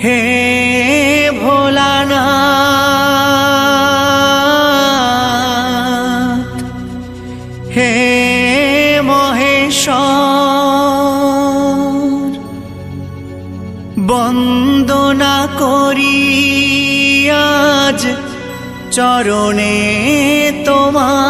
हे भोलानाथ हे महेश्वर बंदना करी आज चरणे तोमार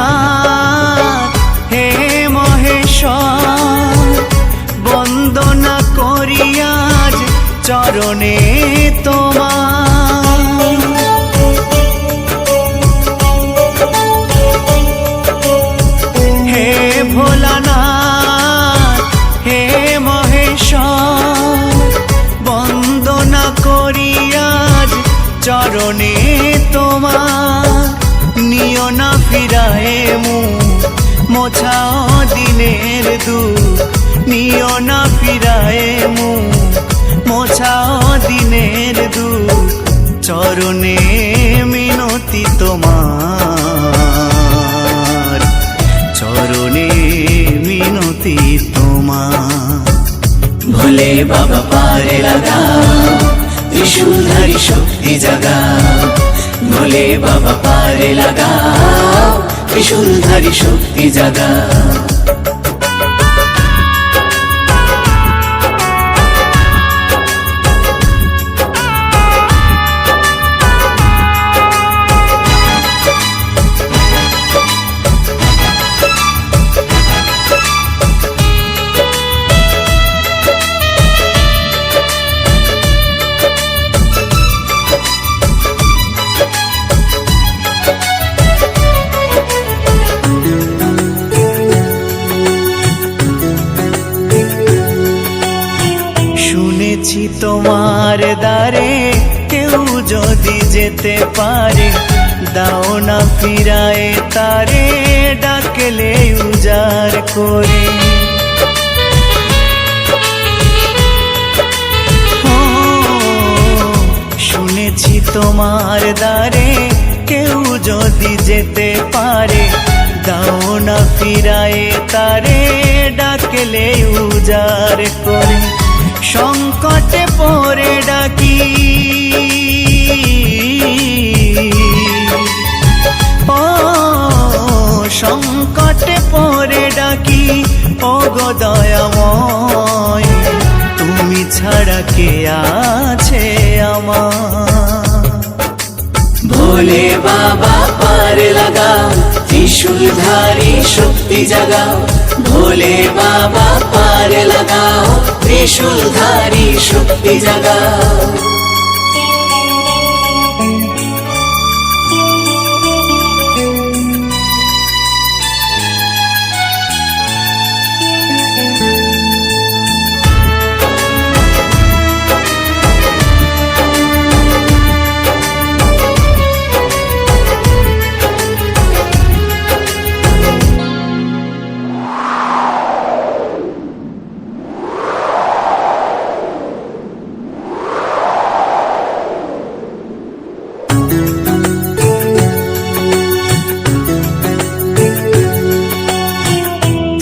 भोलानाथ हे महेश्वर बंदना करी आज चरणे तोमार हे भोलानाथ हे महेश्वर बंदना करी आज चरणे तोमार नियो ना फिराए मुँह मोछाओ दिनेर दुख नियो ना फिराए मुँह मोछाओ दिनेर दुख चरणे मिनती तोमार चरणे मिनती तोमार भोले बाबा पारे लगाओ त्रिशूलधारी शक्ति जगाओ भोले बाबा पारे लगाओ त्रिशूलधारी शक्ति जगाओ তোমার দ্বারে কেউ যদি যেতে পারে দাও না ফিরায়ে তারে ডাকলে উজাড় করে শুনেছি তোমার দ্বারে কেউ যদি যেতে পারে দাও না ফিরায়ে তারে ডাকলে উজাড় করে সংকটে পড়ে ডাকি ও সংকটে পড়ে ডাকি ও গো দয়াময় তুমি ছাড়া কে আছে আমার ভোলে বাবা পার লাগাও त्रिशूलधारी शक्ति जगाओ भोले बाबा पार लगाओ त्रिशूलधारी शक्ति जगाओ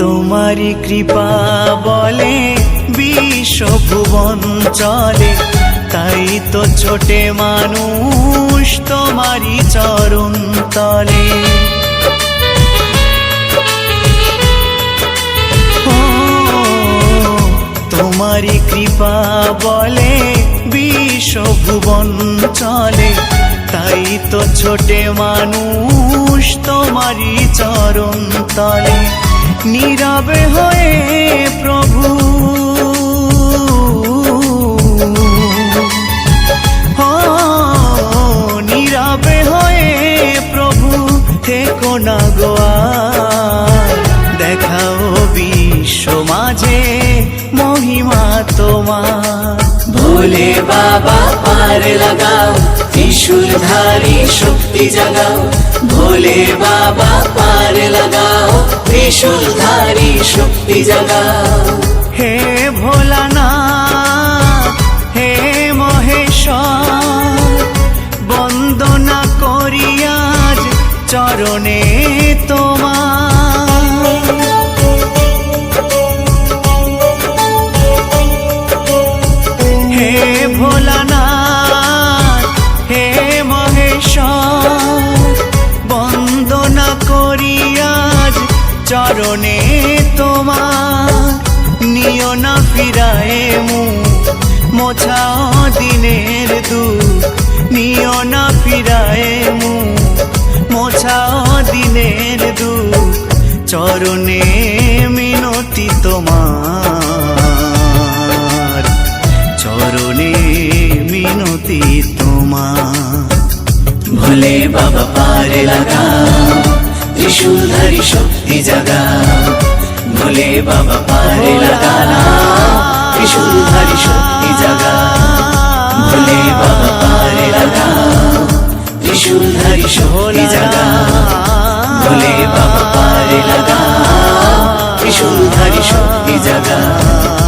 তোমারি কৃপা বলে বিশ্ব ভুবন চলে তাই তো ছোটে মানুষ তোমারি চরণ তলে তোমারি কৃপা বলে বিশ্ব ভুবন চলে তাই তো ছোটে মানুষ তোমারি চরণ তলে নীরবে হয়ে প্রভু নীরবে হয়ে বাবা পার লাগাও, ত্রিশূলধারী শক্তি জাগাও, ভোলে বাবা পার লাগাও, ত্রিশূলধারী শক্তি জাগাও। হে ভোলানাথ, হে মহেশ্বর, বন্দনা করি আজ চরণে তোমার। হে ভোলানাথ, হে মহেশ্বর, বন্দনা করি আজ চরণে তোমার। নিও না ফিরায়ে মুখ, মোছাও দিনের দুঃখ, নিও না ফিরায়ে মুখ, মোছাও দিনের দুঃখ, চরণে মিনতি তোমার, চরণে মিনতি তোমার। ভোলে বাবা পার লাগাও, ত্রিশূলধারী শক্তি জাগাও, ভোলে বাবা পার লাগাও, ত্রিশূলধারী শক্তি জাগাও, ভোলে বাবা পার লাগাও, ত্রিশূলধারী শক্তি জাগাও, ভোলে বাবা পার লাগাও, ত্রিশূলধারী শক্তি জাগাও।